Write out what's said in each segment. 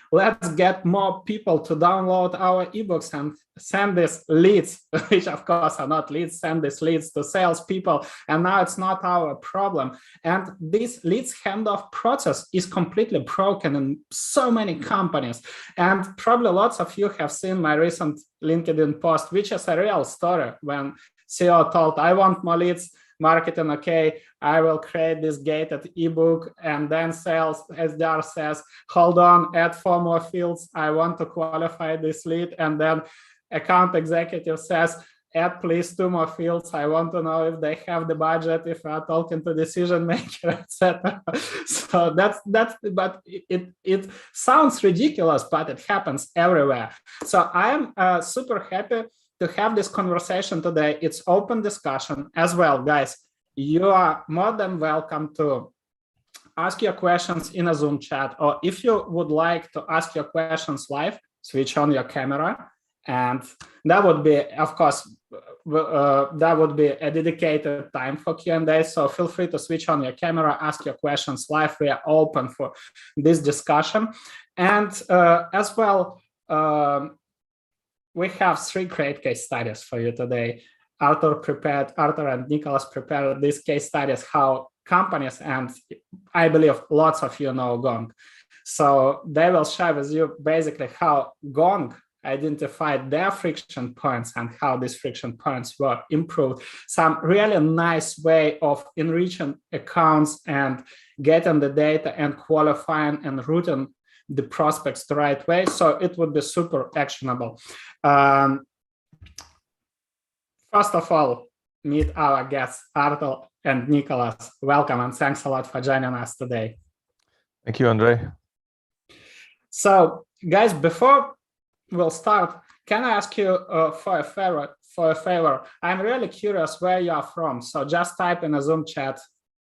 let's get more people to download our ebooks and send these leads, which of course are not leads, send these leads to salespeople. And now it's not our problem. And this leads handoff process is completely broken in so many companies. And probably lots of you have seen my recent LinkedIn post, which is a real story when CEO told, I want more leads, marketing, okay, I will create this gated ebook, and then sales SDR says, hold on, add 4 more fields, I want to qualify this lead, and then account executive says, add please 2 more fields, I want to know if they have the budget, if we are talking to decision maker, etc. So but it sounds ridiculous, but it happens everywhere. So I'm super happy to have this conversation today. It's open discussion as well, guys. You are more than welcome to ask your questions in a Zoom chat, or if you would like to ask your questions live, switch on your camera, and that would be, of course, that would be a dedicated time for Q&A. So feel free to switch on your camera, ask your questions live. We are open for this discussion, and as well. We have 3 great case studies for you today. Arthur and Nicholas prepared these case studies, how companies, and I believe lots of you know Gong. So they will share with you basically how Gong identified their friction points and how these friction points were improved. Some really nice way of enriching accounts and getting the data and qualifying and routing the prospects the right way. So it would be super actionable. First of all, meet our guests, Arthur and Nicholas. Welcome, and thanks a lot for joining us today. Thank you, Andre. So, guys, before we'll start, can I ask you for a favor? I'm really curious where you are from. So just type in a Zoom chat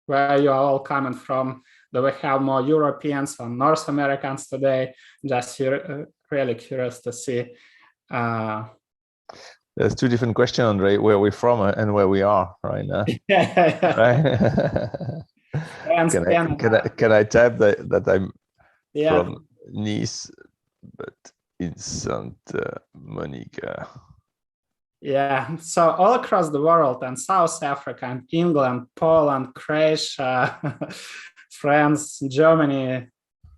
where you are all coming from. Do we have more Europeans or North Americans today? Just really curious to see. There's 2 different questions, Andre, where we're from and where we are right now. Right? Can I type that I'm from Nice, but in Santa Monica? Yeah, so all across the world, and South Africa and England, Poland, Croatia, France, Germany,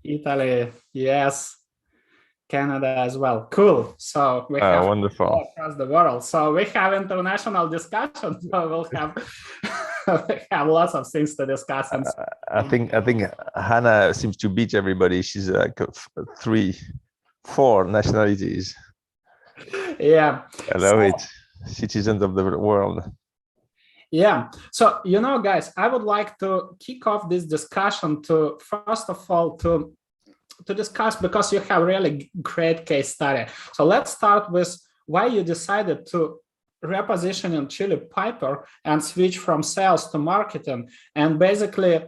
Italy, US, Canada as well. Cool. So we have wonderful all across the world. So we have international discussions. So we'll have we have lots of things to discuss. And I think Hannah seems to beat everybody. She's like 4 nationalities. Yeah, I love it. Citizens of the world. Yeah. So, guys, I would like to kick off this discussion to, first of all, to discuss, because you have really great case study. So let's start with why you decided to reposition in Chili Piper and switch from sales to marketing. And basically,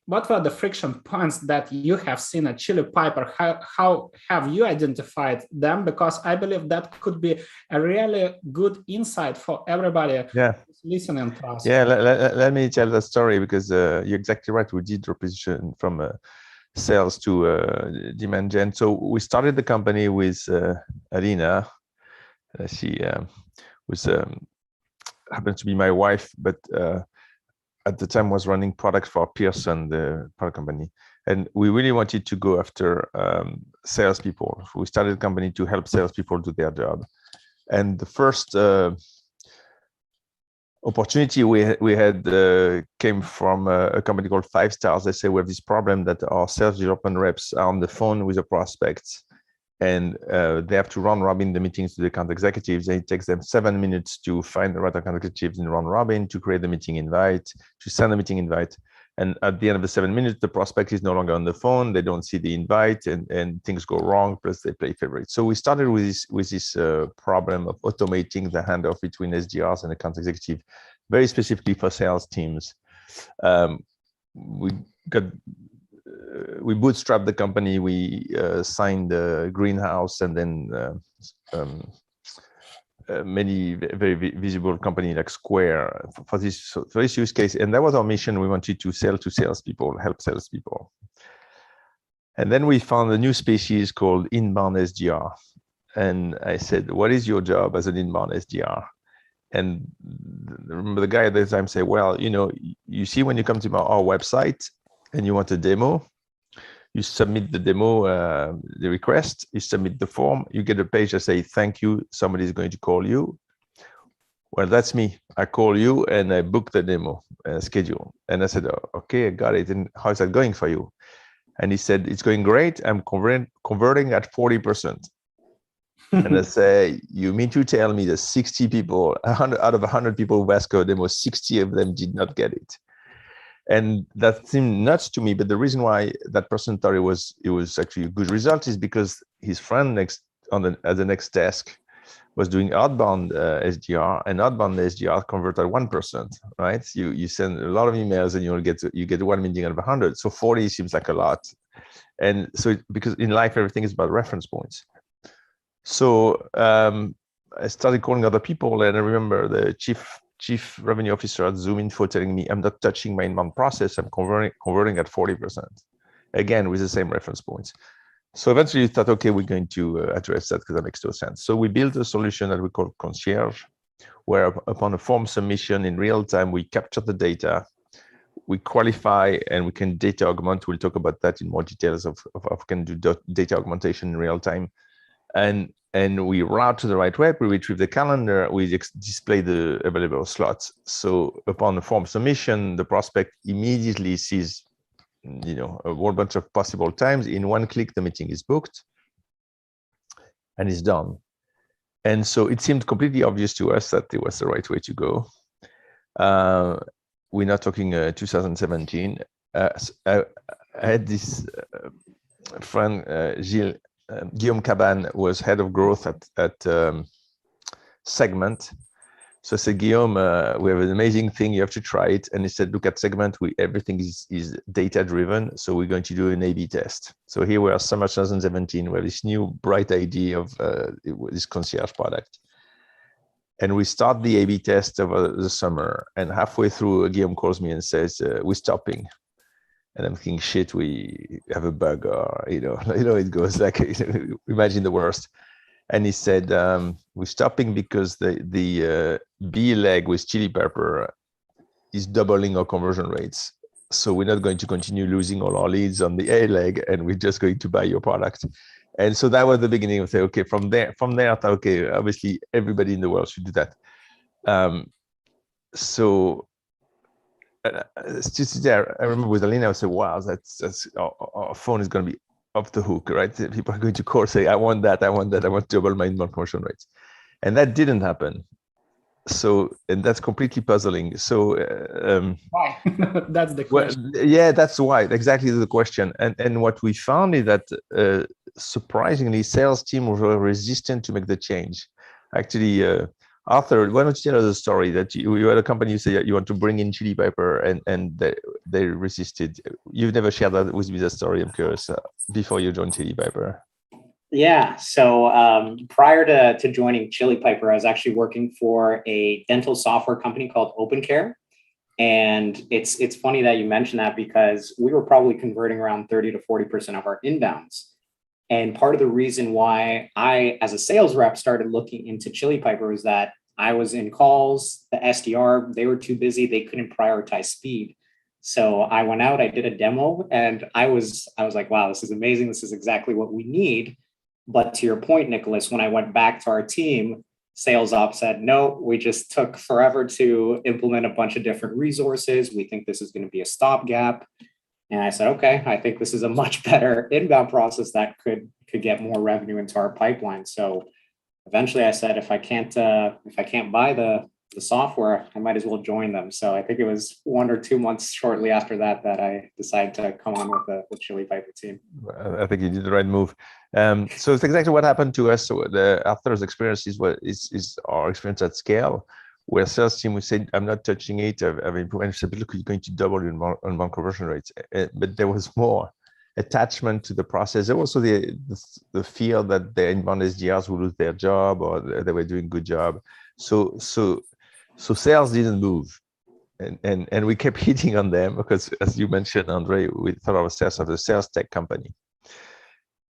what were the friction points that you have seen at Chili Piper? How have you identified them? Because I believe that could be a really good insight for everybody who's listening to us. Yeah, let me tell the story, because you're exactly right. We did reposition from sales to demand gen. So we started the company with Alina. She was happens to be my wife, but at the time was running products for Pearson, the product company. And we really wanted to go after salespeople. We started a company to help salespeople do their job. And the first opportunity we had came from a company called 5 Stars. They say we have this problem that our sales development reps are on the phone with the prospects, and they have to round robin the meetings to the account executives. And it takes them 7 minutes to find the right account executives in round robin, to create the meeting invite, to send a meeting invite. And at the end of the 7 minutes, the prospect is no longer on the phone. They don't see the invite, and things go wrong. Plus, they play favorites. So we started with this problem of automating the handoff between SDRs and account executive, very specifically for sales teams. We bootstrapped the company. We signed the greenhouse, and then many very visible company like Square for this use case. And that was our mission. We wanted to sell to salespeople, help salespeople. And then we found a new species called inbound SDR. And I said, what is your job as an inbound SDR? And remember the guy at the time said, well, you see when you come to our website and you want a demo, you submit the demo, the request, you submit the form, you get a page that say, thank you, somebody's going to call you. Well, that's me. I call you and I book the demo schedule. And I said, oh, okay, I got it. And how's that going for you? And he said, it's going great. I'm converting at 40%. And I say, you mean to tell me that 60 people, 100 out of 100 people who asked for a demo, 60 of them did not get it? And that seemed nuts to me. But the reason why that person thought it was actually a good result is because his friend at the next desk was doing outbound SDR, and outbound SDR convert at 1%, right? You send a lot of emails and you get 1 meeting out of 100. So 40 seems like a lot. And so because in life, everything is about reference points. So I started calling other people, and I remember the chief revenue officer at Zoom Info telling me, I'm not touching my inbound process, I'm converting at 40%, again, with the same reference points. So eventually we thought, okay, we're going to address that because that makes no sense. So we built a solution that we call Concierge, where upon a form submission in real time, we capture the data, we qualify, and we can data augment. We'll talk about that in more details of can do data augmentation in real time. And we route to the right web, we retrieve the calendar, we display the available slots. So upon the form submission, the prospect immediately sees a whole bunch of possible times. In one click, the meeting is booked and it's done. And so it seemed completely obvious to us that it was the right way to go. We're not talking 2017. I had this friend, Guillaume Cabane, was head of growth at Segment. So I said, Guillaume, we have an amazing thing, you have to try it. And he said, look at Segment, everything is data driven. So we're going to do an A/B test. So here we are, summer 2017, we have this new bright idea of this concierge product. And we start the A/B test over the summer. And halfway through, Guillaume calls me and says, we're stopping. And I'm thinking, shit, we have a bug, or, it goes like, imagine the worst. And he said, we're stopping because the B leg with chili pepper is doubling our conversion rates. So we're not going to continue losing all our leads on the A leg, and we're just going to buy your product. And so that was the beginning of saying, okay, from there, I thought, okay, obviously everybody in the world should do that. Just there, I remember with Alina, I said, wow, that's our phone is going to be off the hook, right? People are going to call, say, I want that, I want to double my inbound conversion rates. And that didn't happen. So, and that's completely puzzling. So why? That's the question. Well, yeah, that's why, exactly the question. And what we found is that surprisingly, sales team were resistant to make the change. Actually, Arthur, why don't you tell us a story that you had a company, you say you want to bring in chili pepper, and they resisted. You've never shared that with me, that story. I'm curious, before you joined chili pepper. Yeah, so prior to joining Chili Piper, I was actually working for a dental software company called OpenCare. And it's funny that you mentioned that, because we were probably converting around 30 to 40% of our inbounds. And part of the reason why I, as a sales rep, started looking into Chili Piper was that I was in calls, the SDR, they were too busy, they couldn't prioritize speed. So I went out, I did a demo, and I was like, wow, this is amazing. This is exactly what we need. But to your point, Nicholas, when I went back to our team, sales ops said, no, we just took forever to implement a bunch of different resources. We think this is going to be a stopgap. And I said, okay, I think this is a much better inbound process that could get more revenue into our pipeline. So eventually I said, if I can't buy the software, I might as well join them. So I think it was 1 or 2 months shortly after that I decided to come on with the Chili Piper team. I think you did the right move. So it's exactly what happened to us. So Arthur's experience is our experience at scale, where sales team would say, I'm not touching it, I've improved. And said, look, you're going to double your inbound conversion rates. But there was more attachment to the process. There was also the fear that the inbound SDRs would lose their job, or they were doing a good job. So sales didn't move. And we kept hitting on them because, as you mentioned, Andre, we thought of ourselves as a sales tech company.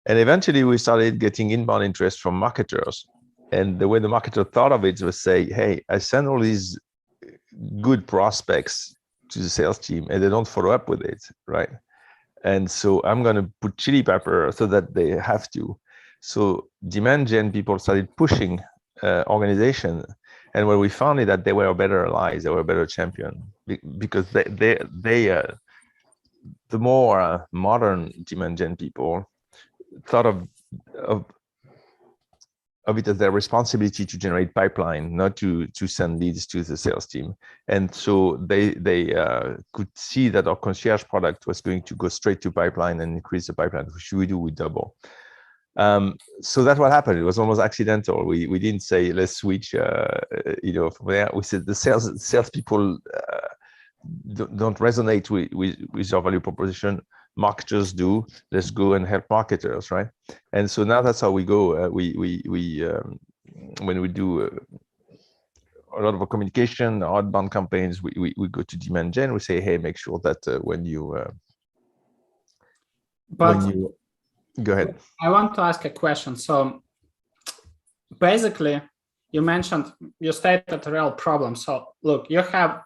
And eventually we started getting inbound interest from marketers. And the way the marketer thought of it was say, hey, I send all these good prospects to the sales team and they don't follow up with it, right? And so I'm going to put Chili Pepper so that they have to. So demand gen people started pushing organization, and what we found is that they were better allies, they were a better champion, because the more modern demand gen people thought of it as their responsibility to generate pipeline, not to send leads to the sales team. And so they could see that our concierge product was going to go straight to pipeline and increase the pipeline, which we do with double. So that's what happened. It was almost accidental. We didn't say let's switch. From there we said the salespeople don't resonate with our value proposition. Marketers do. Let's go and help marketers, right? And so now that's how we go. When we do a lot of our communication, outbound campaigns, we go to demand gen. We say, hey, make sure that when you go ahead. I want to ask a question. So basically, you stated a real problem. So look, you have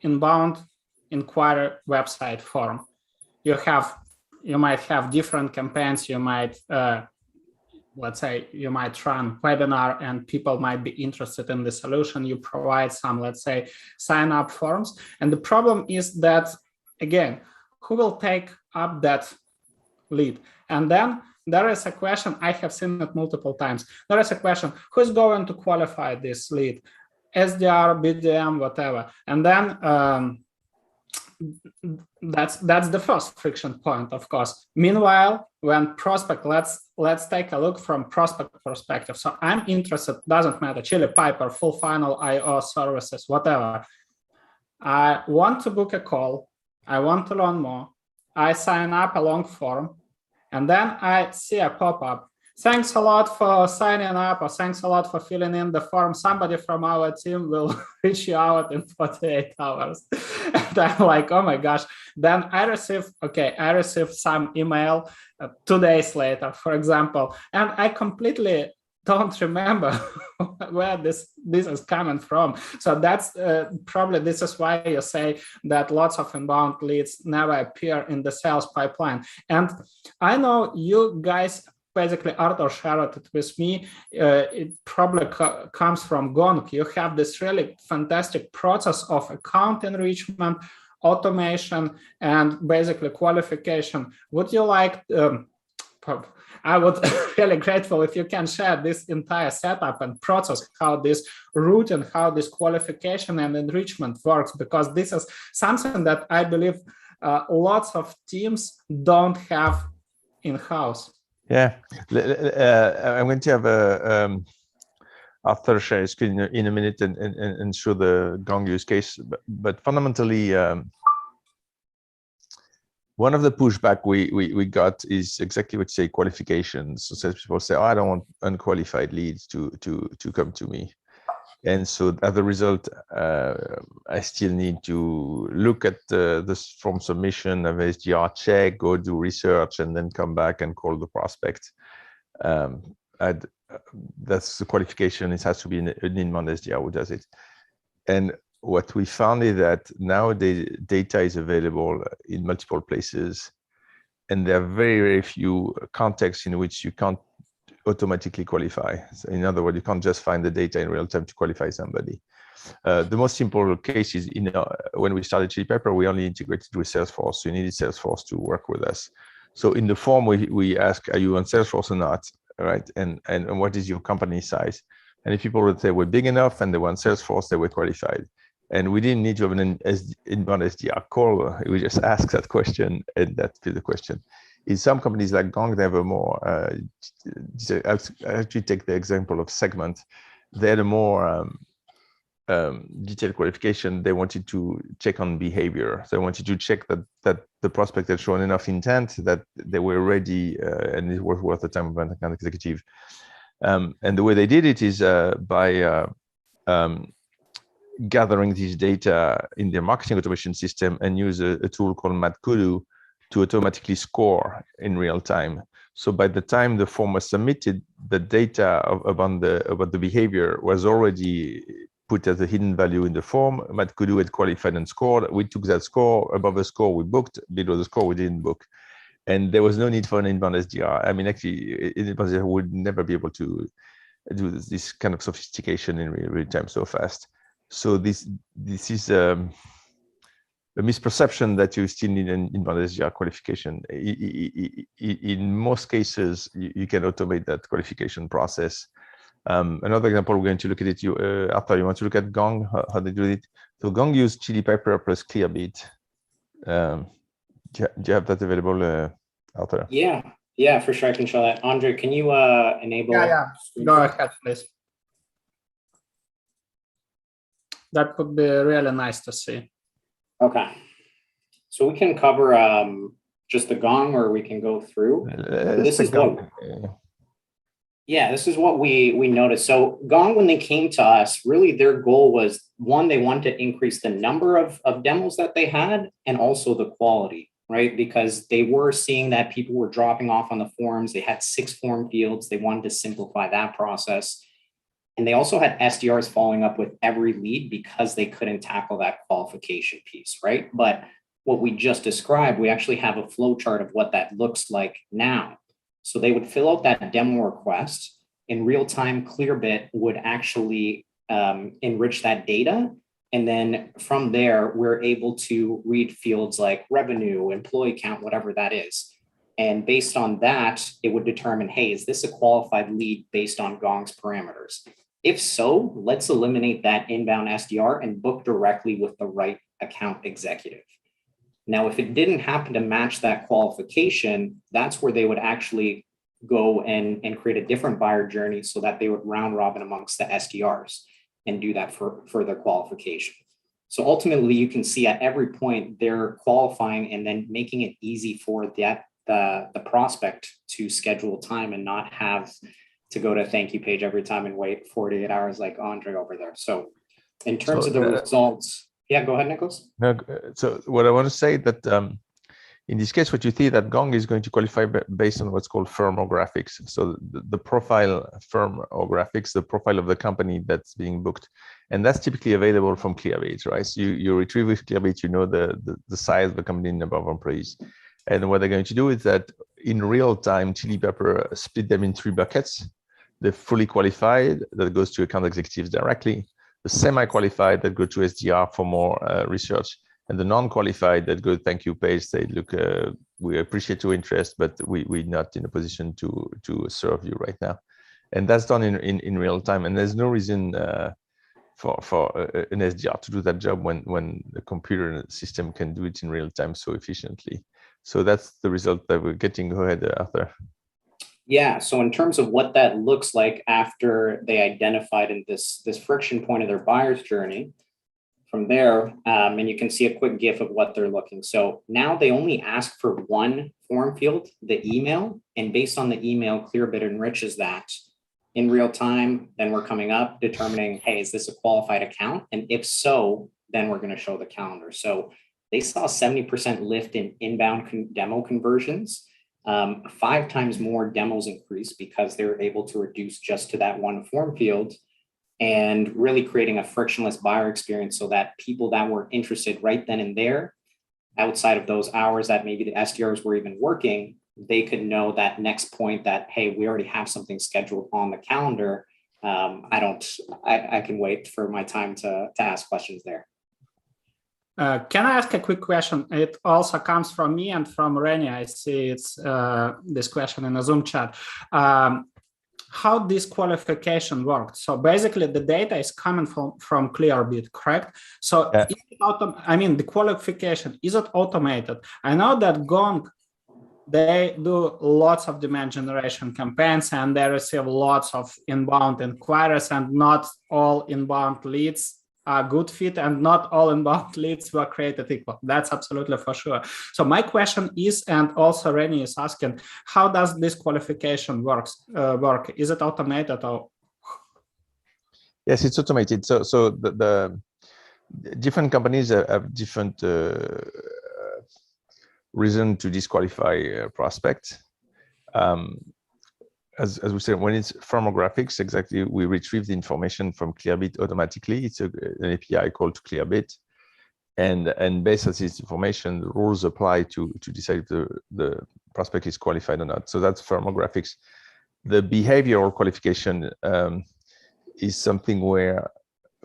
inbound inquiry website form. You might have different campaigns. You might, let's say, you might run webinar and people might be interested in the solution. You provide some, let's say, sign up forms. And the problem is that, again, who will take up that lead? And then there is a question, I have seen it multiple times. There is a question, who's going to qualify this lead? SDR, BDM, whatever. And then that's the first friction point, of course. Meanwhile, when prospect, let's take a look from prospect perspective. So I'm interested, doesn't matter, Chili Piper, full funnel, IO services, whatever. I want to book a call. I want to learn more. I sign up a long form, and then I see a pop-up. Thanks a lot for signing up, or thanks a lot for filling in the form. Somebody from our team will reach you out in 48 hours. And I'm like, oh my gosh. Then I receive some email 2 days later, for example, and I completely don't remember where this is coming from. So that's probably, this is why you say that lots of inbound leads never appear in the sales pipeline. And I know you guys, basically Arthur shared it with me, it probably comes from Gong. You have this really fantastic process of account enrichment, automation, and basically qualification. Would you like, I would really grateful if you can share this entire setup and process, how this routing, how this qualification and enrichment works, because this is something that I believe lots of teams don't have in-house. Yeah, I'm going to have Arthur share his screen in a minute and show the Gong use case. But fundamentally, one of the pushback we got is exactly what you say, qualifications. So salespeople say, oh, I don't want unqualified leads to come to me. And so as a result, I still need to look at this form submission of SDR check, go do research, and then come back and call the prospect. That's the qualification. It has to be an inbound SDR who does it. And what we found is that nowadays data is available in multiple places, and there are very, very few contexts in which you can't automatically qualify. So in other words, you can't just find the data in real time to qualify somebody. The most simple case is, when we started Chili Pepper, we only integrated with Salesforce. So you needed Salesforce to work with us. So in the form, we ask, are you on Salesforce or not, right? And what is your company size? And if people would say we're big enough and they were on Salesforce, they were qualified. And we didn't need to have an inbound SDR call. We just ask that question, and that's the question. In some companies like Gong, they have a more, I actually take the example of Segment. They had a more detailed qualification. They wanted to check on behavior. So they wanted to check that the prospect had shown enough intent that they were ready and it was worth the time of an account executive. And the way they did it is by gathering this data in their marketing automation system and use a tool called MadKudu to automatically score in real time. So by the time the form was submitted, the data about the behavior was already put as a hidden value in the form. Matt Kudu had qualified and scored. We took that score. Above the score, we booked. Below the score, we didn't book. And there was no need for an inbound SDR. I mean, actually, inbound SDR would never be able to do this kind of sophistication in real time so fast. So this is a misperception that you still need an inbound SDR qualification. In most cases, you can automate that qualification process. Another example, we're going to look at it. Arthur, you want to look at Gong, how they do it? So Gong used Chili Pepper plus Clearbit. Do you have that available, Arthur? Yeah, for sure. I can show that. Andre, can you enable? Yeah. Go ahead, please. That would be really nice to see. Okay. So we can cover just the Gong, or we can go through. This is what. Yeah, this is what we noticed. So Gong, when they came to us, really their goal was, one, they wanted to increase the number of demos that they had and also the quality, right? Because they were seeing that people were dropping off on the forms. They had 6 form fields. They wanted to simplify that process. And they also had SDRs following up with every lead because they couldn't tackle that qualification piece, right? But what we just described, we actually have a flow chart of what that looks like now. So they would fill out that demo request. In real time, Clearbit would actually enrich that data. And then from there, we're able to read fields like revenue, employee count, whatever that is. And based on that, it would determine, hey, is this a qualified lead based on Gong's parameters? If so, let's eliminate that inbound SDR and book directly with the right account executive. Now, if it didn't happen to match that qualification, that's where they would actually go and create a different buyer journey so that they would round robin amongst the SDRs and do that for further qualification. So ultimately, you can see at every point they're qualifying and then making it easy for the prospect to schedule time and not have to go to a thank you page every time and wait 48 hours like Andre over there. So in terms of the results, yeah, go ahead, Nicholas. No, so what I want to say that in this case, what you see that Gong is going to qualify based on what's called firm or graphics. So the profile firm or graphics, the profile of the company that's being booked. And that's typically available from Clearbit, right? So you retrieve with Clearbit, you know the size of the company, number of employees. And what they're going to do is that in real time, Chili Pepper split them in 3 buckets. The fully qualified that goes to account executives directly, the semi-qualified that go to SDR for more research, and the non-qualified that go thank you page. Say, look, we appreciate your interest, but we're not in a position to serve you right now. And that's done in real time. And there's no reason for an SDR to do that job when the computer system can do it in real time so efficiently. So that's the result that we're getting. Go ahead, Arthur. Yeah, so in terms of what that looks like after they identified in this friction point of their buyer's journey, from there, and you can see a quick GIF of what they're looking. So now they only ask for 1 form field, the email, and based on the email, Clearbit enriches that in real time. Then we're coming up, determining, hey, is this a qualified account? And if so, then we're going to show the calendar. So they saw 70% lift in inbound demo conversions. 5 times more demos increased because they were able to reduce just to that 1 form field and really creating a frictionless buyer experience so that people that were interested right then and there, outside of those hours that maybe the SDRs were even working, they could know that next point that, hey, we already have something scheduled on the calendar. I can wait for my time to ask questions there. Can I ask a quick question? It also comes from me and from Rennie. I see it's this question in a Zoom chat. How this qualification worked? So basically, the data is coming from Clearbit, correct? So yeah. The qualification, is it automated? I know that Gong, they do lots of demand generation campaigns and they receive lots of inbound inquiries, and not all inbound leads a good fit and not all inbound leads were created equal. That's absolutely for sure. So my question is, and also Rennie is asking, how does this qualification work? Is it automated or? Yes, it's automated. So the different companies have different reason to disqualify prospects. as we said, when it's firmographics, exactly, we retrieve the information from Clearbit automatically. It's an API called Clearbit. And based on this information, the rules apply to decide if the prospect is qualified or not. So that's firmographics. The behavioral qualification is something where,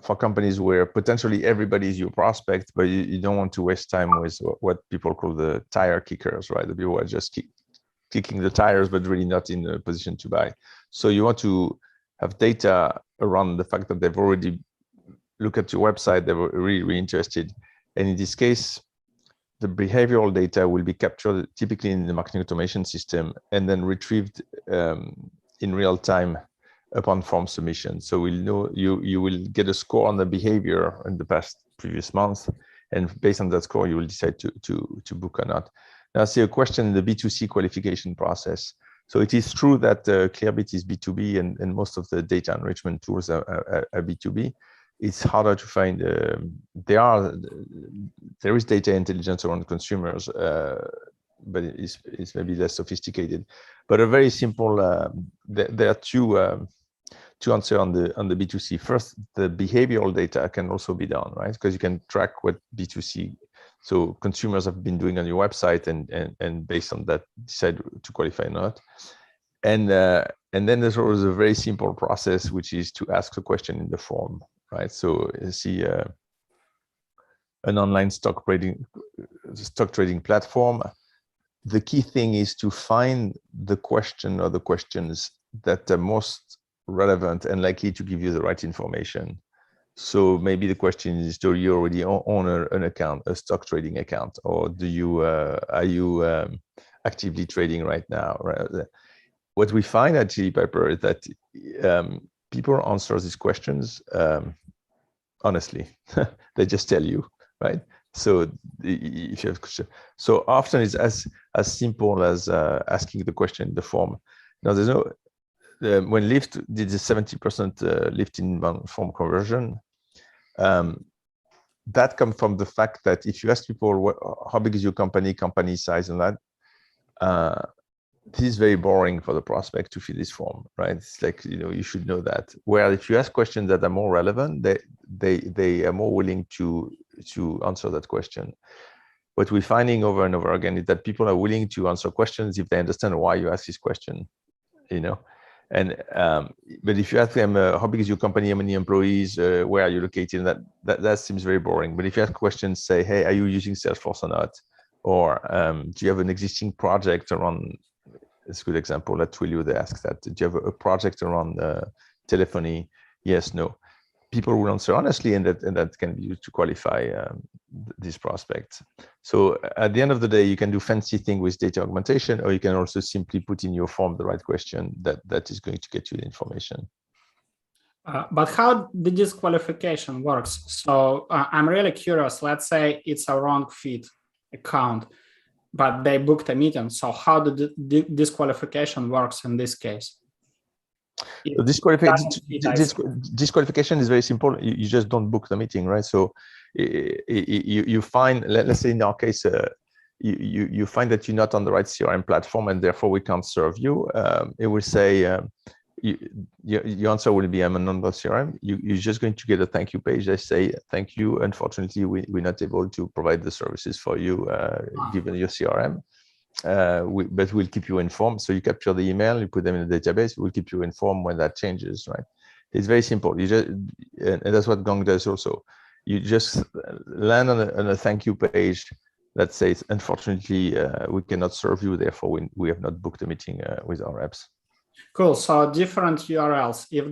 for companies where potentially everybody is your prospect, but you don't want to waste time with what people call the tire kickers, right? The people who are just kicking the tires, but really not in a position to buy. So you want to have data around the fact that they've already looked at your website, they were really interested. And in this case, the behavioral data will be captured typically in the marketing automation system and then retrieved in real time upon form submission. So we'll know you will get a score on the behavior in the previous month, and based on that score, you will decide to book or not. Now, I see a question in the B2C qualification process. So it is true that Clearbit is B2B, and most of the data enrichment tools are B2B. It's harder to find. There is data intelligence around consumers, but it's maybe less sophisticated. But a very simple. There are two answers on the B2C. First, the behavioral data can also be done, right? Because you can track what B2C, so consumers have been doing on your website, and based on that decide to qualify or not. And then there's always a very simple process, which is to ask the question in the form, right? So you see an online stock trading platform. The key thing is to find the question or the questions that are most relevant and likely to give you the right information. So maybe the question is, do you already own an account, a stock trading account, or do you are you actively trading right now? Right? What we find at Chili Pepper is that people answer these questions honestly. They just tell you, right? So if you have question, so often it's as simple as asking the question in the form. Now there's no when Lyft did the 70% lift in form conversion, that comes from the fact that if you ask people how big is your company size, and that this is very boring for the prospect to fill this form, right? It's like, you should know that. Where if you ask questions that are more relevant, they are more willing to answer that question. What we're finding over and over again is that people are willing to answer questions if they understand why you ask this question, And but if you ask them how big is your company, how many employees, where are you located, that seems very boring. But if you ask questions, say, hey, are you using Salesforce or not, or do you have an existing project around? It's a good example. At Twilio, they ask that. Do you have a project around telephony? Yes, no. People will answer honestly, and that can be used to qualify these prospects. So at the end of the day, you can do fancy thing with data augmentation, or you can also simply put in your form the right question that is going to get you the information. But how the disqualification works? So I'm really curious. Let's say it's a wrong fit account, but they booked a meeting. So how the disqualification works in this case? Disqualification is very simple. You just don't book the meeting, right? So you find, let's say in our case, you find that you're not on the right CRM platform, and therefore we can't serve you. It will say your answer will be, I'm a non-CRM. You're just going to get a thank you page. They say, thank you. Unfortunately, we're not able to provide the services for you given your CRM. But we'll keep you informed. So you capture the email, you put them in the database. We'll keep you informed when that changes, right? It's very simple. You just, and that's what Gong does also. You just land on a thank you page that says, unfortunately, we cannot serve you. Therefore, we have not booked a meeting with our reps. Cool. So different URLs. If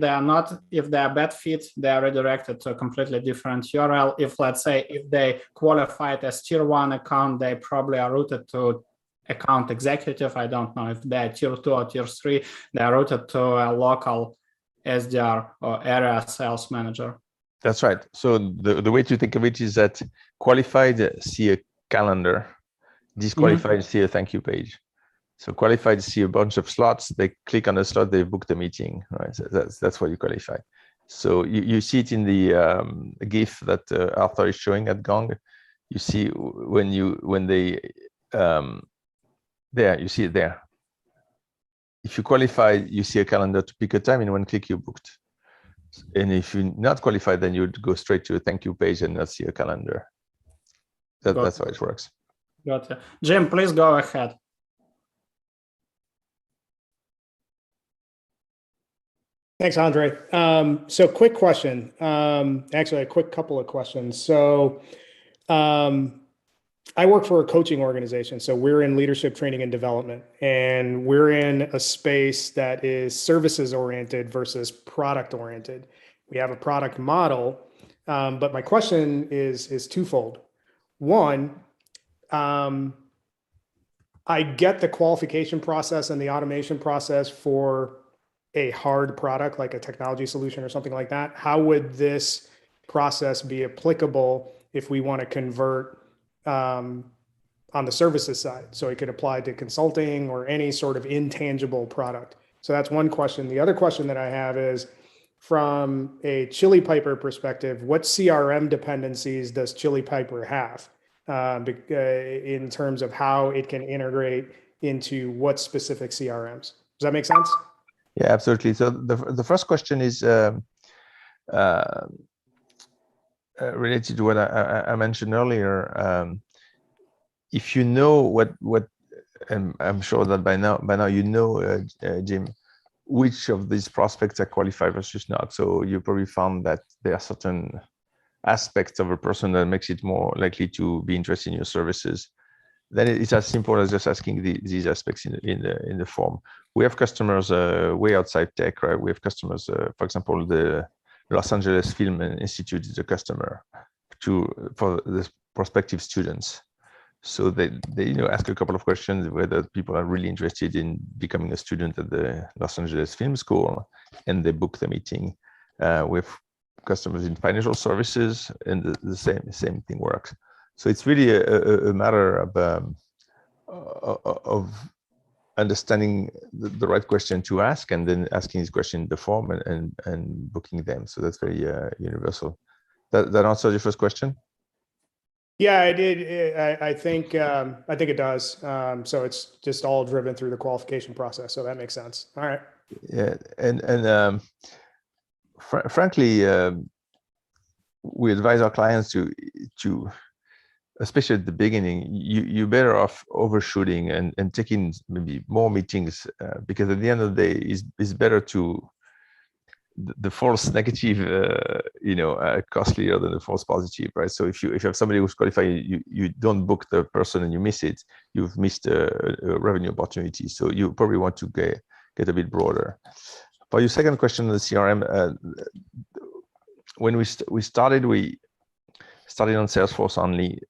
they are bad fit, they are redirected to a completely different URL. If, let's say, if they qualified as tier 1 account, they probably are routed to account executive. I don't know if they're tier 2 or tier 3. They are routed to a local SDR or area sales manager. That's right. So the way to think of it is that qualified see a calendar, disqualified see a thank you page. So qualified see a bunch of slots. They click on a slot, they book the meeting. Right. So that's what you qualify. So you see it in the GIF that Arthur is showing at Gong. You see when they there, you see it there. if you qualify, you see a calendar to pick a time. In one click, you booked. And if you're not qualified, then you'd go straight to a thank you page and not see a calendar. That's how it works. Gotcha. Jim, please go ahead. Thanks, Andre. So quick question. Actually, a quick couple of questions. So I work for a coaching organization. So we're in leadership training and development, and we're in a space that is services oriented versus product oriented. We have a product model, but my question is twofold. One, I get the qualification process and the automation process for a hard product like a technology solution or something like that. How would this process be applicable if we want to convert on the services side? So it could apply to consulting or any sort of intangible product. So that's one question. The other question that I have is, from a Chili Piper perspective, what CRM dependencies does Chili Piper have in terms of how it can integrate into what specific CRMs? Does that make sense? Yeah, absolutely. So the first question is related to what I mentioned earlier. If you know what, and I'm sure that by now you know, Jim, which of these prospects are qualified versus not. So you probably found that there are certain aspects of a person that makes it more likely to be interested in your services. Then it's as simple as just asking these aspects in the form. We have customers way outside tech, right? We have customers, for example, the Los Angeles Film Institute is a customer for the prospective students. So they ask a couple of questions whether people are really interested in becoming a student at the Los Angeles Film School, and they book the meeting. With customers in financial services, and the same thing works. So it's really a matter of understanding the right question to ask, and then asking this question in the form and booking them. So that's very universal. That answers your first question? Yeah, I did. I think it does. So it's just all driven through the qualification process. So that makes sense. All right. Yeah, and frankly, we advise our clients to especially at the beginning, you're better off overshooting and taking maybe more meetings, because at the end of the day, it's better to the false negative, costlier than the false positive, right? So if you have somebody who's qualified, you don't book the person and you miss it, you've missed a revenue opportunity. So you probably want to get a bit broader. For your second question on the CRM, when we started on Salesforce only.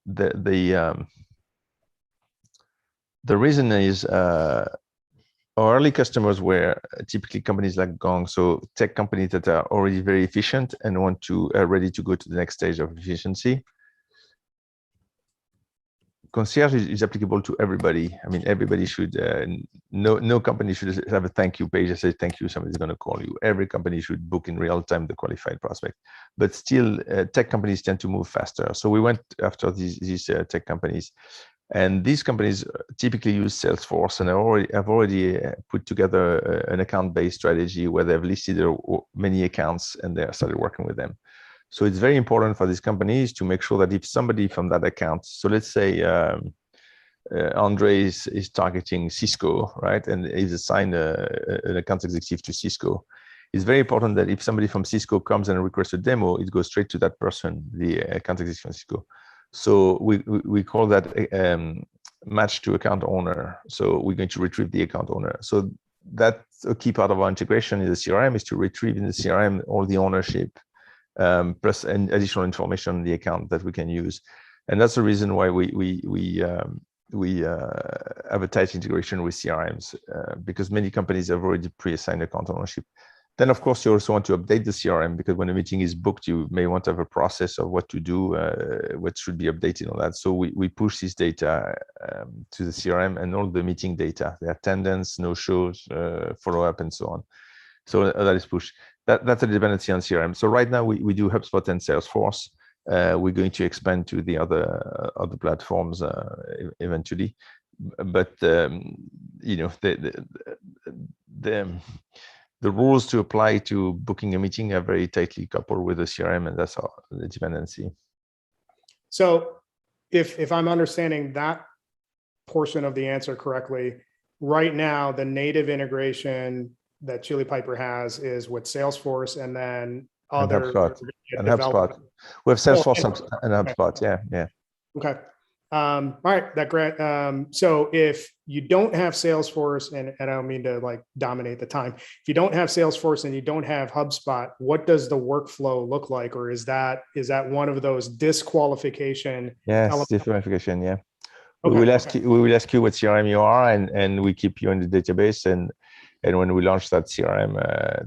The reason is our early customers were typically companies like Gong, so tech companies that are already very efficient and are ready to go to the next stage of efficiency. Concierge is applicable to everybody. I mean, everybody should, no company should have a thank you page that says thank you, somebody's going to call you. Every company should book in real time the qualified prospect. But still, tech companies tend to move faster. So we went after these tech companies. And these companies typically use Salesforce and have already put together an account-based strategy where they've listed many accounts and they started working with them. So it's very important for these companies to make sure that if somebody from that account, so let's say Andre is targeting Cisco, right, and is assigned an account executive to Cisco, it's very important that if somebody from Cisco comes and requests a demo, it goes straight to that person, the account executive from Cisco. So we call that match to account owner. So we're going to retrieve the account owner. So that's a key part of our integration in the CRM, is to retrieve in the CRM all the ownership plus additional information on the account that we can use. And that's the reason why we have a tight integration with CRMs, because many companies have already pre-assigned account ownership. Then, of course, you also want to update the CRM, because when a meeting is booked, you may want to have a process of what to do, what should be updated on that. So we push this data to the CRM and all the meeting data, the attendance, no shows, follow-up, and so on. So that is pushed. That's a dependency on CRM. So right now we do HubSpot and Salesforce. We're going to expand to the other platforms eventually. But the rules to apply to booking a meeting are very tightly coupled with the CRM, and that's all the dependency. So if I'm understanding that portion of the answer correctly, right now, the native integration that Chili Piper has is with Salesforce and then other and HubSpot. We have Salesforce and HubSpot. Yeah. Okay. All right, that great. So if you don't have Salesforce, and I don't mean to like dominate the time, if you don't have Salesforce and you don't have HubSpot, what does the workflow look like? Or is that one of those disqualification? Yes, disqualification. Yeah. Okay, we will ask you what CRM you are, and we keep you in the database. And when we launch that CRM,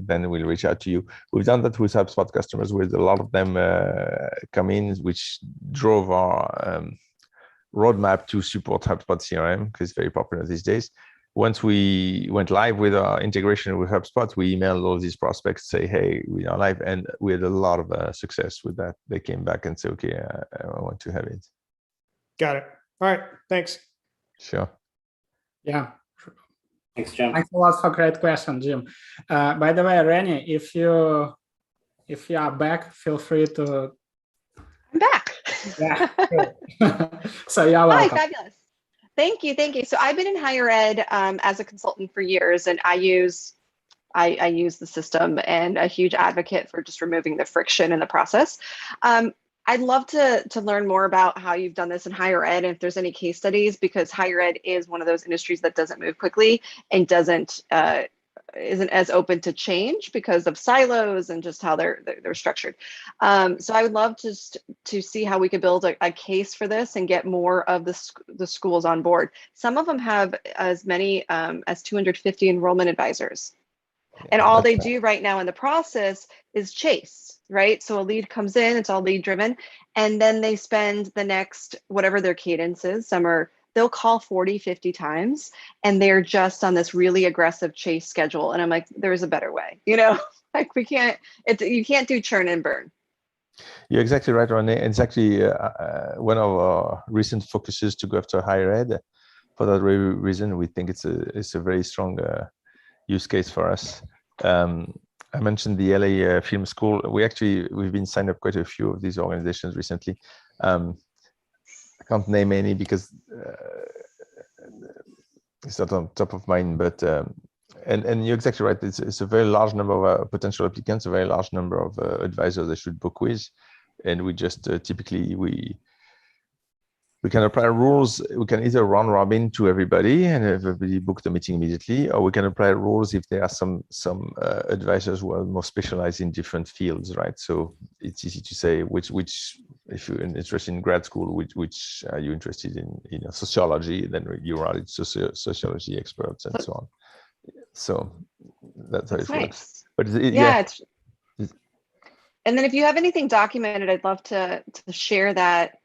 then we'll reach out to you. We've done that with HubSpot customers, with a lot of them come in, which drove our roadmap to support HubSpot CRM, because it's very popular these days. Once we went live with our integration with HubSpot, we emailed all these prospects, say, hey, we are live. And we had a lot of success with that. They came back and said, okay, I want to have it. Got it. All right, thanks. Sure. Yeah. Thanks, Jim. Thanks a lot for great question, Jim. By the way, Rennie, if you are back, feel free to. I'm back. Yeah. So you're welcome. Hi, fabulous. Thank you. So I've been in higher ed as a consultant for years, and I use the system, and a huge advocate for just removing the friction in the process. I'd love to learn more about how you've done this in higher ed, and if there's any case studies, because higher ed is one of those industries that doesn't move quickly and isn't as open to change because of silos and just how they're structured. So I would love to see how we could build a case for this and get more of the schools on board. Some of them have as many as 250 enrollment advisors. And all they do right now in the process is chase, right? So a lead comes in, it's all lead driven. And then they spend the next, whatever their cadence is, they'll call 40, 50 times, and they're just on this really aggressive chase schedule. And I'm like, there's a better way, like you can't do churn and burn. You're exactly right, Renee. It's actually one of our recent focuses to go after higher ed. For that very reason, we think it's a very strong use case for us. I mentioned the LA Film School. We've been signed up quite a few of these organizations recently. I can't name any because it's not on top of mind, but and you're exactly right. It's a very large number of potential applicants, a very large number of advisors they should book with, and we just typically we can apply rules. We can either run robin to everybody and everybody book the meeting immediately, or we can apply rules if there are some advisors who are more specialized in different fields, right? So it's easy to say which if you're interested in grad school, which are you interested in sociology, then you route it to sociology experts and so on. So that's how it nice. works. But and then if you have anything documented, I'd love to share that.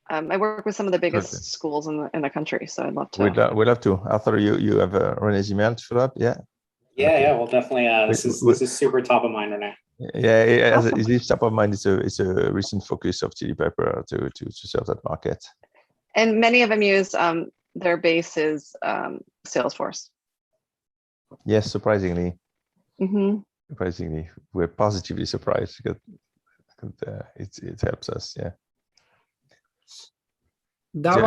I work with some of the biggest schools in the country, so I'd love to. We'd love to. Arthur, you have Renee's email to fill up, yeah? Yeah, well, definitely. This is super top of mind, Renee. Yeah, awesome. It's top of mind. It's a recent focus of Chili Piper to serve that market. And many of them use their base is Salesforce. Yes, surprisingly. Mm-hmm. Surprisingly, we're positively surprised because it helps us. Yeah. That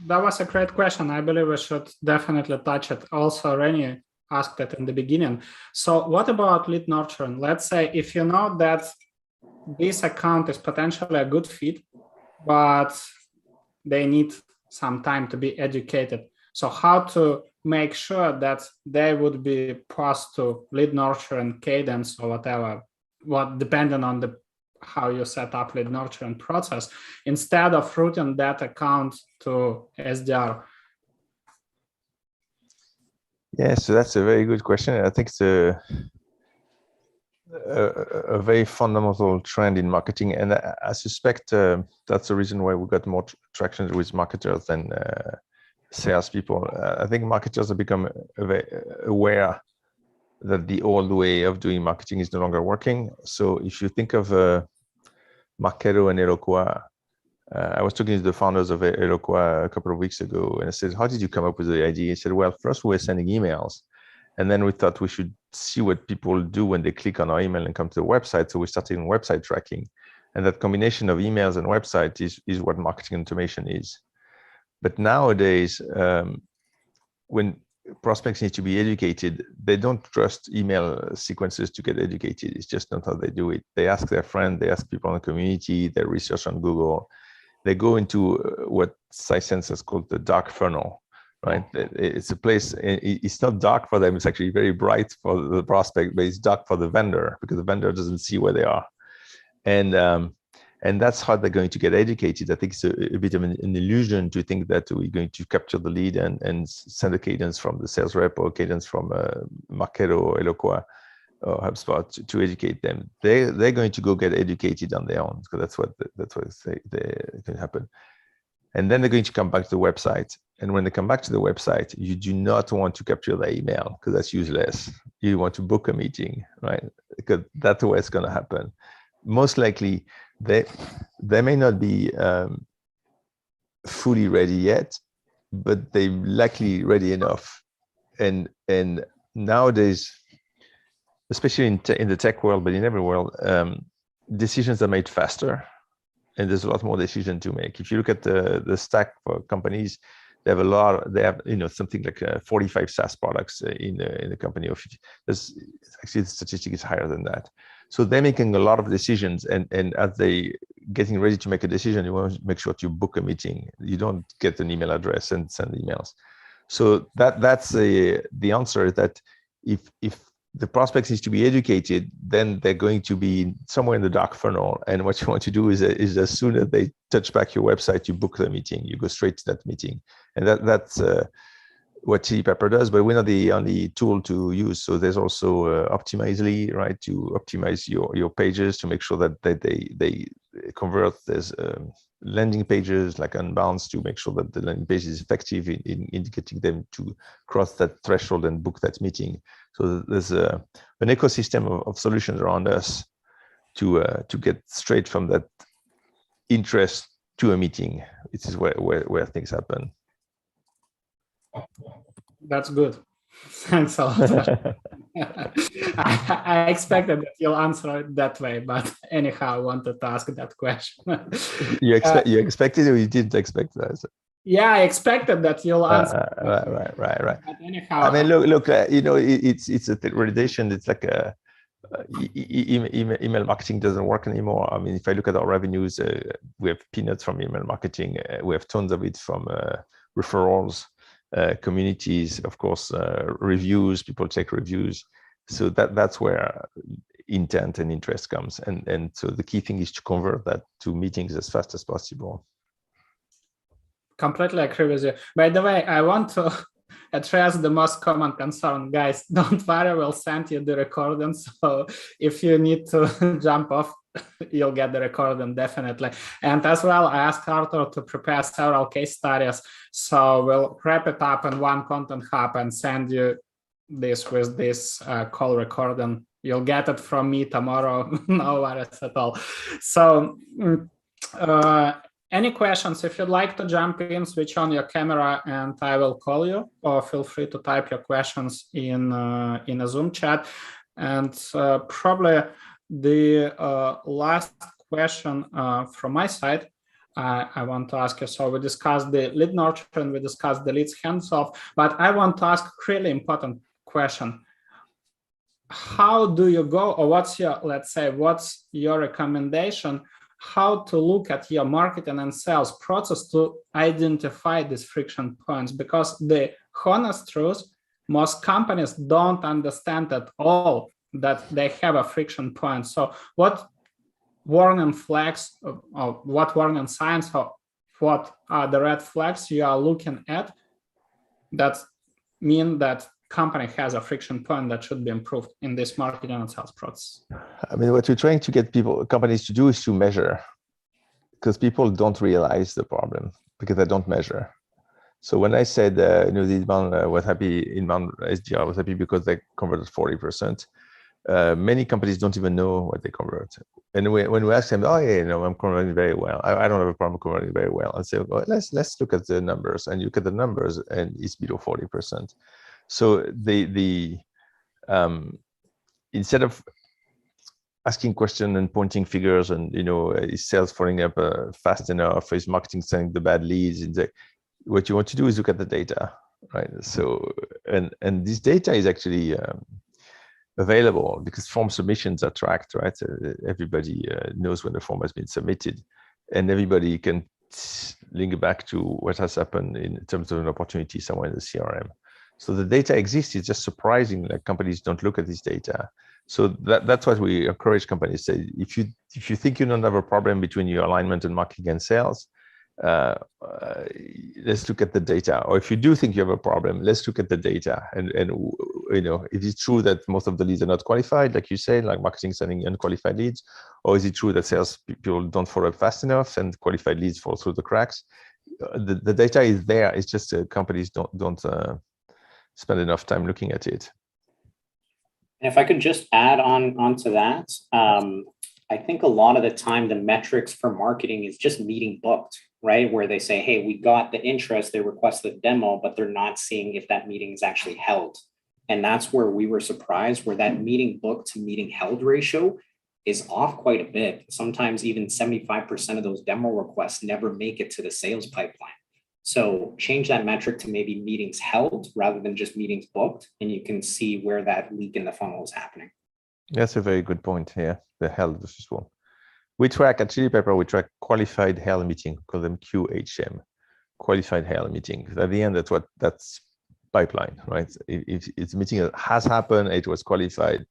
was a great question. I believe we should definitely touch it. Also, Rennie asked it in the beginning. So what about lead nurturing? Let's say if you know that this account is potentially a good fit, but they need some time to be educated. So how to make sure that they would be passed to lead nurturing cadence or whatever, depending on how you set up lead nurturing process, instead of routing that account to SDR? Yeah, so that's a very good question. I think it's a very fundamental trend in marketing, and I suspect that's the reason why we got more traction with marketers than salespeople. I think marketers have become aware that the old way of doing marketing is no longer working. So if you think of Marketo and Eloqua, I was talking to the founders of Eloqua a couple of weeks ago, and I said, how did you come up with the idea? He said, well, first we were sending emails, And then we thought we should see what people do when they click on our email and come to the website. So we started in website tracking. And that combination of emails and website is what marketing automation is. But nowadays, when prospects need to be educated, they don't trust email sequences to get educated. It's just not how they do it. They ask their friend, they ask people in the community, they research on Google. They go into what SciSense has called the dark funnel, right? It's a place, it's not dark for them, it's actually very bright for the prospect, but it's dark for the vendor because the vendor doesn't see where they are. And that's how they're going to get educated. I think it's a bit of an illusion to think that we're going to capture the lead and send a cadence from the sales rep or cadence from Marketo or Eloqua or HubSpot to educate them. They're going to go get educated on their own, because that's what can happen. And then they're going to come back to the website. And when they come back to the website, you do not want to capture their email because that's useless. You want to book a meeting, right? Because that's where it's going to happen. Most likely, they may not be fully ready yet, but they're likely ready enough. And nowadays, especially in the tech world, but in every world, decisions are made faster, and there's a lot more decision to make. If you look at the stack for companies, they have something like 45 SaaS products in the company. There's actually, the statistic is higher than that. So they're making a lot of decisions, and as they getting ready to make a decision, you want to make sure to book a meeting. You don't get an email address and send emails. So that's the answer, is that if the prospects needs to be educated, then they're going to be somewhere in the dark funnel. And what you want to do is as soon as they touch back your website, you book the meeting, you go straight to that meeting. And that's what Chili Pepper does, but we're not the only tool to use. So there's also Optimizely, right, to optimize your pages to make sure that they convert. There's landing pages like Unbounce to make sure that the landing page is effective in indicating them to cross that threshold and book that meeting. So there's an ecosystem of solutions around us to get straight from that interest to a meeting. It is where things happen. That's good. Thanks a lot. I expected that you'll answer it that way, but anyhow, I wanted to ask that question. You expected it, or you didn't expect that? Yeah, I expected that you'll answer. Right. But anyhow, I mean, look. It's a relation. It's like email marketing doesn't work anymore. I mean, if I look at our revenues, we have peanuts from email marketing. We have tons of it from referrals. Communities, of course, reviews, people take reviews. So that's where intent and interest comes. And so the key thing is to convert that to meetings as fast as possible. Completely agree with you. By the way, I want to address the most common concern. Guys, don't worry, we'll send you the recording. So if you need to jump off, you'll get the recording definitely. And as well, I asked Arthur to prepare several case studies. So we'll wrap it up in one Content Hub and send you this with this call recording. You'll get it from me tomorrow. No worries at all. So any questions? If you'd like to jump in, switch on your camera and I will call you, or feel free to type your questions in a Zoom chat. And probably the last question from my side, I want to ask you. So we discussed the lead nurture and we discussed the leads hands-off, but I want to ask a really important question. How do you go, or what's your recommendation, how to look at your marketing and sales process to identify these friction points? Because the honest truth, most companies don't understand at all that they have a friction point. So what warning flags, or what warning signs, or what are the red flags you are looking at that mean that company has a friction point that should be improved in this marketing and sales process? I mean, what we're trying to get companies to do is to measure, because people don't realize the problem because they don't measure. So when I said, the inbound was happy, inbound SDR was happy because they converted 40%. Many companies don't even know what they convert. And when we ask them, oh yeah, I'm converting very well. I don't have a problem converting very well. And say, well, let's look at the numbers, and you look at the numbers, and it's below 40%. So the instead of asking questions and pointing figures and, is sales following up fast enough? Is marketing sending the bad leads? What you want to do is look at the data, right? So, and this data is actually available because form submissions are tracked, right? Everybody knows when the form has been submitted, and everybody can link back to what has happened in terms of an opportunity somewhere in the CRM. So the data exists. It's just surprising that companies don't look at this data. So that's what we encourage companies to say. If you think you don't have a problem between your alignment and marketing and sales, let's look at the data. Or if you do think you have a problem, let's look at the data. And if it's true that most of the leads are not qualified, like you say, like marketing sending unqualified leads, or is it true that sales people don't follow up fast enough and qualified leads fall through the cracks? The data is there. It's just companies don't spend enough time looking at it. And if I could just add onto that, I think a lot of the time the metrics for marketing is just meeting booked, right? Where they say, hey, we got the interest, they request the demo, but they're not seeing if that meeting is actually held. And that's where we were surprised, where that meeting booked to meeting held ratio is off quite a bit. Sometimes even 75% of those demo requests never make it to the sales pipeline. So change that metric to maybe meetings held rather than just meetings booked, and you can see where that leak in the funnel is happening. That's a very good point here, the held versus one. We track at Chili Pepper, we track qualified held meeting, call them QHM, qualified held meeting. At the end, that's pipeline, right? If it's a meeting that has happened, it was qualified,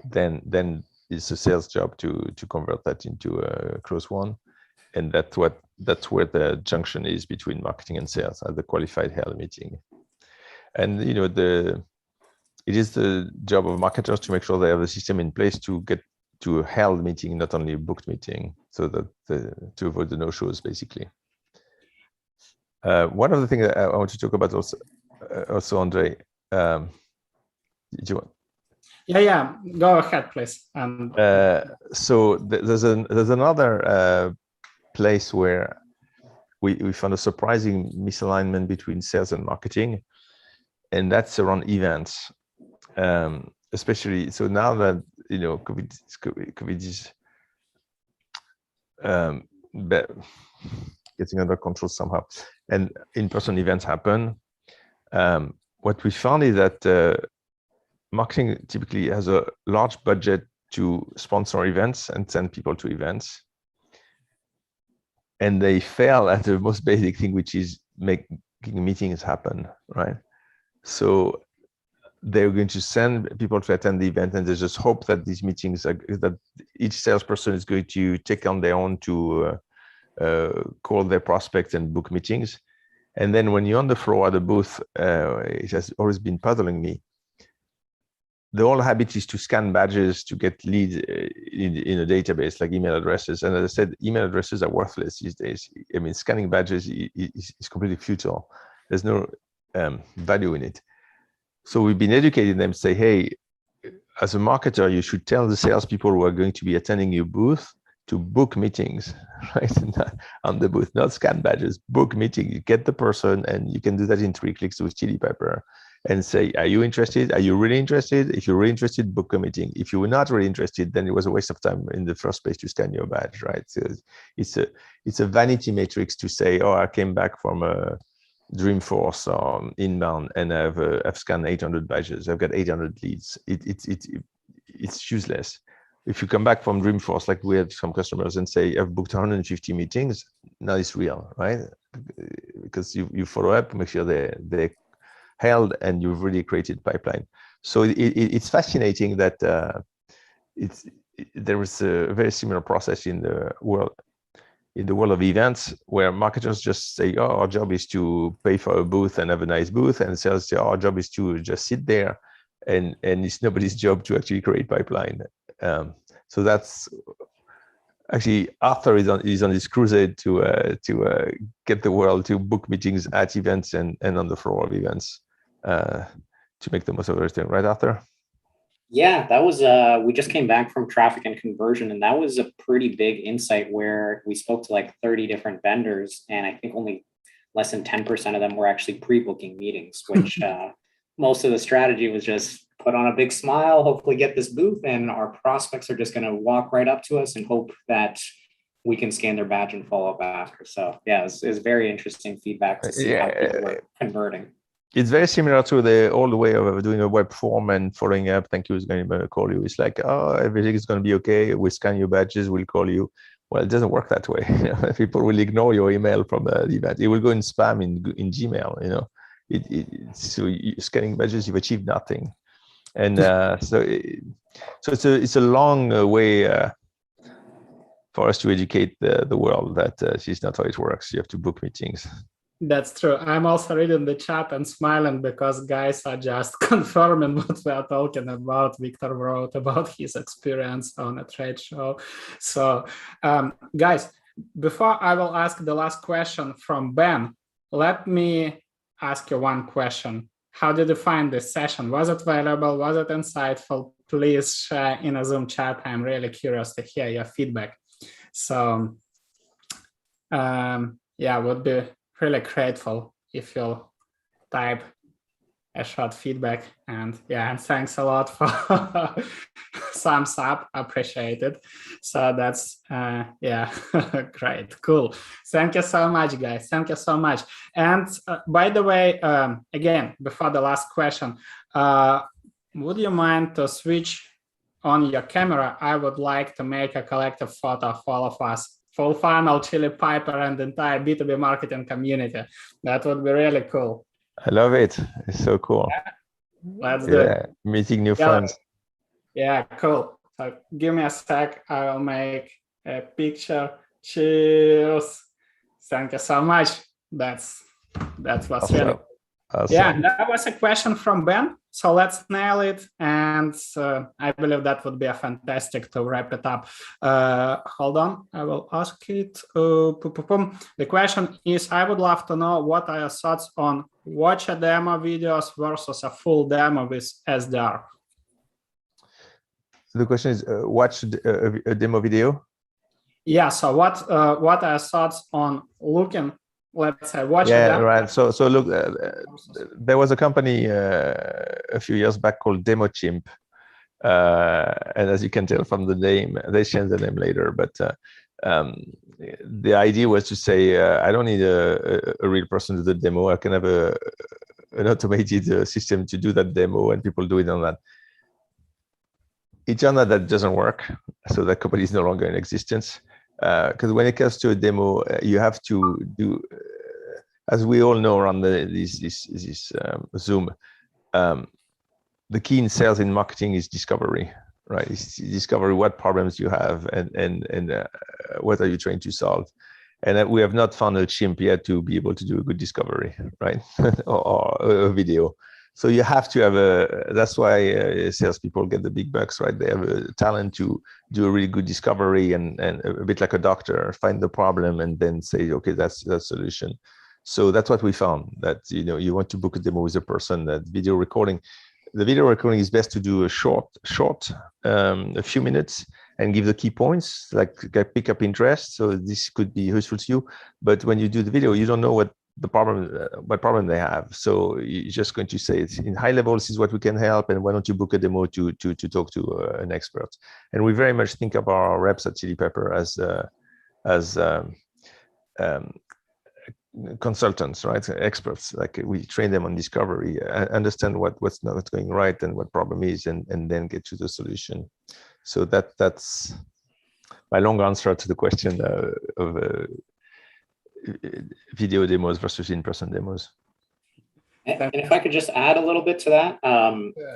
then it's a sales job to convert that into a close one. And that's where the junction is between marketing and sales at the qualified held meeting. And it is the job of marketers to make sure they have a system in place to get to a held meeting, not only a booked meeting, so that to avoid the no-shows, basically. One of the things that I want to talk about also Andre, did you want? Yeah, go ahead, please. So there's another place where we found a surprising misalignment between sales and marketing, and that's around events. Especially so now that COVID is getting under control somehow, and in-person events happen. What we found is that marketing typically has a large budget to sponsor events and send people to events, and they fail at the most basic thing, which is making meetings happen, right? So they're going to send people to attend the event, and they just hope that these meetings that each salesperson is going to take on their own to call their prospects and book meetings. And then when you're on the floor at the booth, it has always been puzzling me. The whole habit is to scan badges to get leads in a database like email addresses. And as I said, email addresses are worthless these days. I mean, scanning badges is completely futile. There's no value in it. So we've been educating them, say, hey, as a marketer, you should tell the salespeople who are going to be attending your booth to book meetings, right? On the booth, not scan badges, book meeting. You get the person, and you can do that in 3 clicks with Chili Pepper and say, are you interested? Are you really interested? If you're really interested, book a meeting. If you were not really interested, then it was a waste of time in the first place to scan your badge, right? So it's a vanity matrix to say, oh, I came back from a Dreamforce or inbound, and I've scanned 800 badges. I've got 800 leads. It's useless. If you come back from Dreamforce, like we had some customers, and say I've booked 150 meetings, now it's real, right? Because you follow up, make sure they're held, and you've really created pipeline. So it's fascinating that there is a very similar process in the world of events, where marketers just say, oh, our job is to pay for a booth and have a nice booth, and sales say, oh, our job is to just sit there, and it's nobody's job to actually create pipeline. So that's actually Arthur is on this crusade to get the world to book meetings at events and on the floor of events to make the most of everything, right, Arthur? Yeah, that was we just came back from traffic and conversion, and that was a pretty big insight where we spoke to like 30 different vendors, and I think only less than 10% of them were actually pre-booking meetings, which most of the strategy was just put on a big smile, hopefully get this booth, and our prospects are just going to walk right up to us and hope that we can scan their badge and follow up after. So yeah, it's very interesting feedback to see how people are converting. It's very similar to the old way of doing a web form and following up. Thank you is going to call you. It's like, oh, everything is going to be okay. We scan your badges, we'll call you. Well, it doesn't work that way. People will ignore your email from the event. It will go in spam in Gmail. You know, so scanning badges, you've achieved nothing. And so it's a long way for us to educate the world that it's not how it works. You have to book meetings. That's true. I'm also reading the chat and smiling because guys are just confirming what we are talking about. Victor wrote about his experience on a trade show. So guys, before I will ask the last question from Ben, let me ask you one question. How did you find this session? Was it valuable? Was it insightful? Please share in a Zoom chat. I'm really curious to hear your feedback. So yeah, would be really grateful if you'll type a short feedback. And yeah, and thanks a lot for thumbs up, appreciate it. So that's yeah, great, cool. Thank you so much, guys. Thank you so much. And by the way, again, before the last question, would you mind to switch on your camera? I would like to make a collective photo of all of us. Full funnel, Chili Piper, and the entire B2B marketing community. That would be really cool. I love it. It's so cool. Yeah. Let's do it. Meeting new friends. Yeah, cool. So give me a sec. I will make a picture. Cheers. Thank you so much. That was awesome. really awesome. Yeah, that was a question from Ben. So let's nail it. And I believe that would be a fantastic to wrap it up. Hold on, I will ask it. The question is, I would love to know what are your thoughts on watch a demo videos versus a full demo with SDR? The question is, watch a demo video? Yeah, so what are your thoughts on looking, let's say, watch a demo? Right. So look, there was a company a few years back called Demo Chimp, and as you can tell from the name, they changed the name later. But the idea was to say, I don't need a real person to do the demo. I can have an automated system to do that demo, and people do it on that. It turned out that doesn't work, so that company is no longer in existence. Because when it comes to a demo, you have to do, as we all know around this Zoom, the key in sales and marketing is discovery, right? It's discovery what problems you have and what are you trying to solve. And we have not found a chimp yet to be able to do a good discovery, right? or a video. So you have to have that's why salespeople get the big bucks, right? They have a talent to do a really good discovery and a bit like a doctor, find the problem and then say, okay, that's the solution. So that's what we found, that, you know, you want to book a demo with a person, that video recording. The video recording is best to do a short, a few minutes, and give the key points, like pick up interest. So this could be useful to you. But when you do the video, you don't know what problem they have. So you're just going to say, it's in high level, this is what we can help, and why don't you book a demo to talk to an expert. And we very much think of our reps at Chili Pepper as consultants, right? Experts. Like, we train them on discovery, understand what's not going right and what problem is, and then get to the solution. So that's my long answer to the question of video demos versus in-person demos. And if I could just add a little bit to that,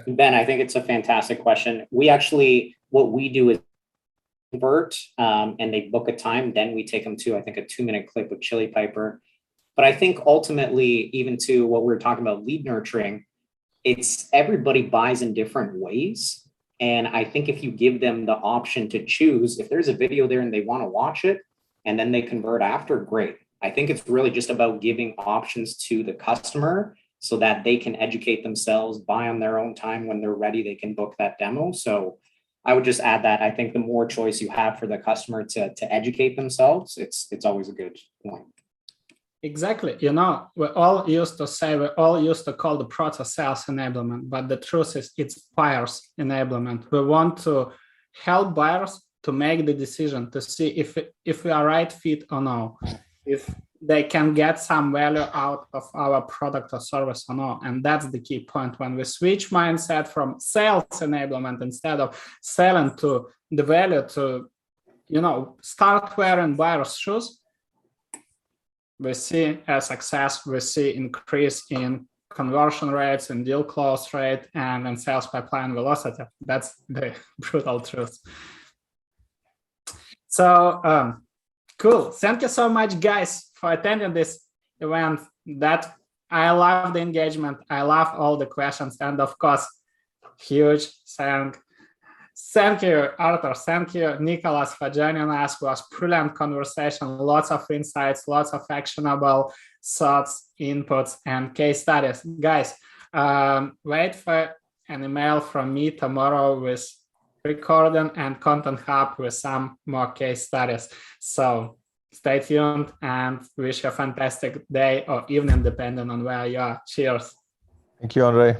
Ben, I think it's a fantastic question. We actually, what we do is convert and they book a time, then we take them to, I think, a 2-minute clip with Chili Piper. But I think ultimately, even to what we were talking about, lead nurturing, it's everybody buys in different ways. And I think if you give them the option to choose, if there's a video there and they want to watch it and then they convert after, great. I think it's really just about giving options to the customer so that they can educate themselves, buy on their own time. When they're ready, they can book that demo. So I would just add that I think the more choice you have for the customer to educate themselves, it's always a good point. Exactly. You know, we all used to call the process sales enablement, but the truth is it's buyers enablement. We want to help buyers to make the decision to see if we are right fit or no, if they can get some value out of our product or service or no. And that's the key point. When we switch mindset from sales enablement instead of selling to the value to, you know, start wearing buyers' shoes, we see a success, we see increase in conversion rates and deal close rate and in sales pipeline velocity. That's the brutal truth. So cool. Thank you so much, guys, for attending this event. That I love the engagement. I love all the questions. And of course, huge thank you, Arthur. Thank you, Nicholas, for joining us. It was brilliant conversation, lots of insights, lots of actionable thoughts, inputs, and case studies. Guys, wait for an email from me tomorrow with recording and Content Hub with some more case studies. So stay tuned and wish you a fantastic day or evening, depending on where you are. Cheers. Thank you, Andre.